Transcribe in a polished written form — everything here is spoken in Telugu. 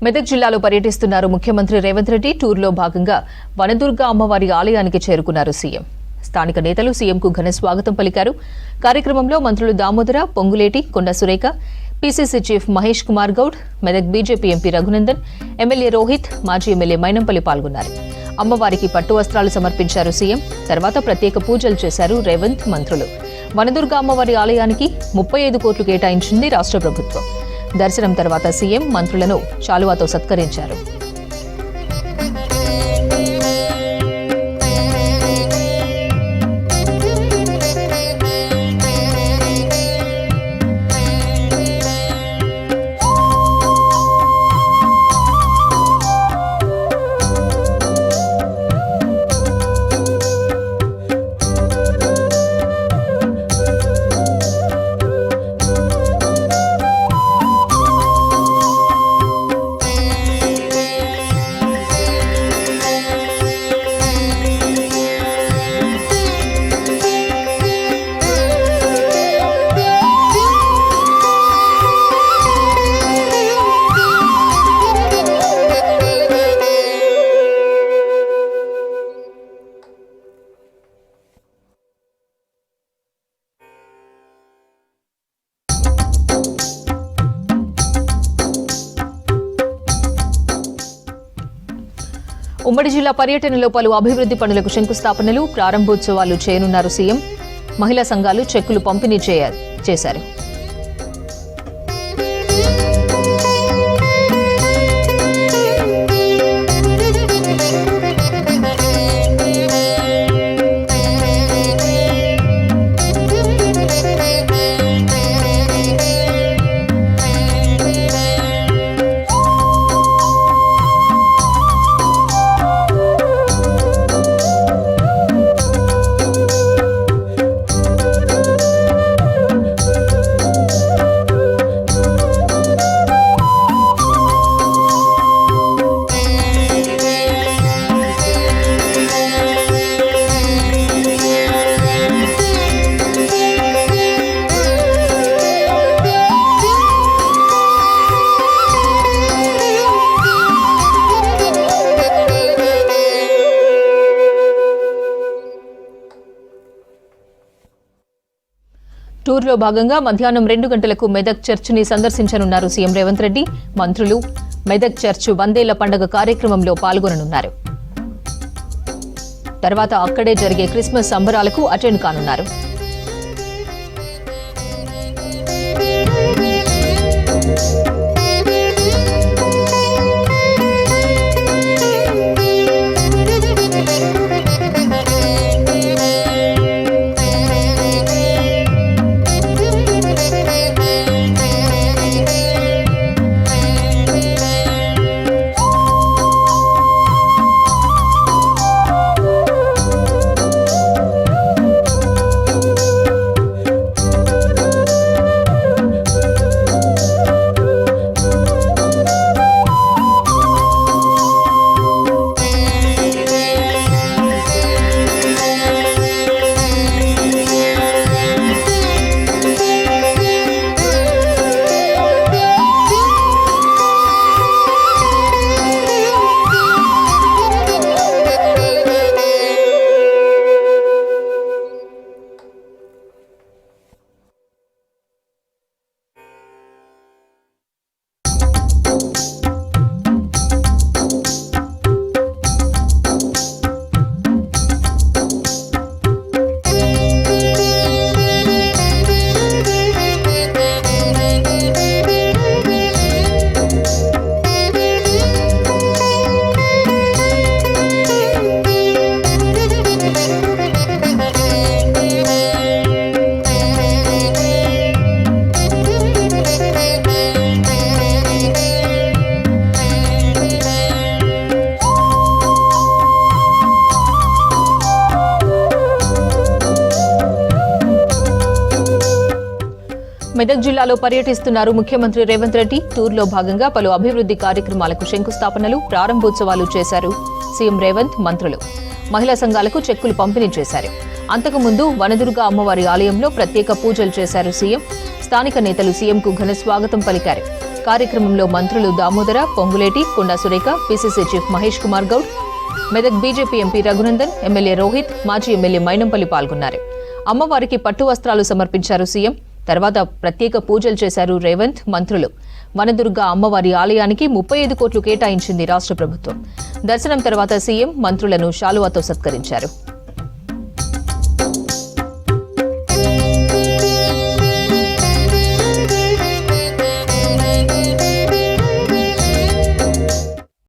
మెదక్ జిల్లాలో పర్యటిస్తున్నారు ముఖ్యమంత్రి రేవంత్ రెడ్డి. టూర్లో భాగంగా వనదుర్గ అమ్మవారి ఆలయానికి చేరుకున్నారు సీఎం. స్థానిక నేతలు సీఎంకు ఘన స్వాగతం పలికారు. కార్యక్రమంలో మంత్రులు దామోదర, పొంగులేటి, కొండ Surekha, PCC chief Mahesh Kumar Goud, Medak BJP MP Raghunandan, MLA Rohit, మాజీ ఎమ్మెల్యే మైనంపల్లి పాల్గొన్నారు. అమ్మవారికి పట్టు వస్త్రాలు సమర్పించారు సీఎం. తర్వాత ప్రత్యేక పూజలు చేశారు రేవంత్, మంత్రులు. వనదుర్గ అమ్మవారి ఆలయానికి 35 కోట్లు కేటాయించింది రాష్ట్ర ప్రభుత్వం. దర్శనం తర్వాత సీఎం మంత్రులను శాలువాతో సత్కరించారు. ఉమ్మడి జిల్లా పర్యటనలో పలు అభివృద్ధి పనులకు శంకుస్థాపనలు, ప్రారంభోత్సవాలు చేయనున్నారు సీఎం. మహిళా సంఘాలు చెక్కులు పంపిణీ చేశారు. టూర్లో భాగంగా మధ్యాహ్నం 2 గంటలకు మెదక్ చర్చిని సందర్శించనున్నారు సీఎం రేవంత్ రెడ్డి. మంత్రులు మెదక్ చర్చ్ 100 పండుగ కార్యక్రమంలో పాల్గొననున్నారు. తర్వాత అక్కడే జరిగే క్రిస్మస్ సంబరాలకు అటెండ్ కానున్నారు. మెదక్ జిల్లాలో పర్యటిస్తున్నారు ముఖ్యమంత్రి రేవంత్ రెడ్డి. టూర్లో భాగంగా పలు అభివృద్ధి కార్యక్రమాలకు శంకుస్థాపనలు, ప్రారంభోత్సవాలు చేశారు సీఎం రేవంత్, మంత్రులు. మహిళా సంఘాలకు చెక్కులు పంపిణీ చేశారు. అంతకుముందు వనదుర్గ అమ్మవారి ఆలయంలో ప్రత్యేక పూజలు చేశారు సీఎం. స్థానిక నేతలు సీఎంకు ఘన స్వాగతం పలికారు. కార్యక్రమంలో మంత్రులు Damodara, Ponguleti, Konda Surekha, PCC chief Mahesh Kumar Goud, Medak BJP MP Raghunandan, MLA Rohit, మాజీ ఎమ్మెల్యే మైనంపల్లి పాల్గొన్నారు. అమ్మవారికి పట్టు వస్త్రాలు సమర్పించారు సీఎం. తర్వాత ప్రత్యేక పూజలు చేశారు రేవంత్, మంత్రులు. వనదుర్గ అమ్మవారి ఆలయానికి 35 కోట్లు కేటాయించింది రాష్ట్ర ప్రభుత్వం. దర్శనం తర్వాత సీఎం మంత్రులను శాలువాతో సత్కరించారు.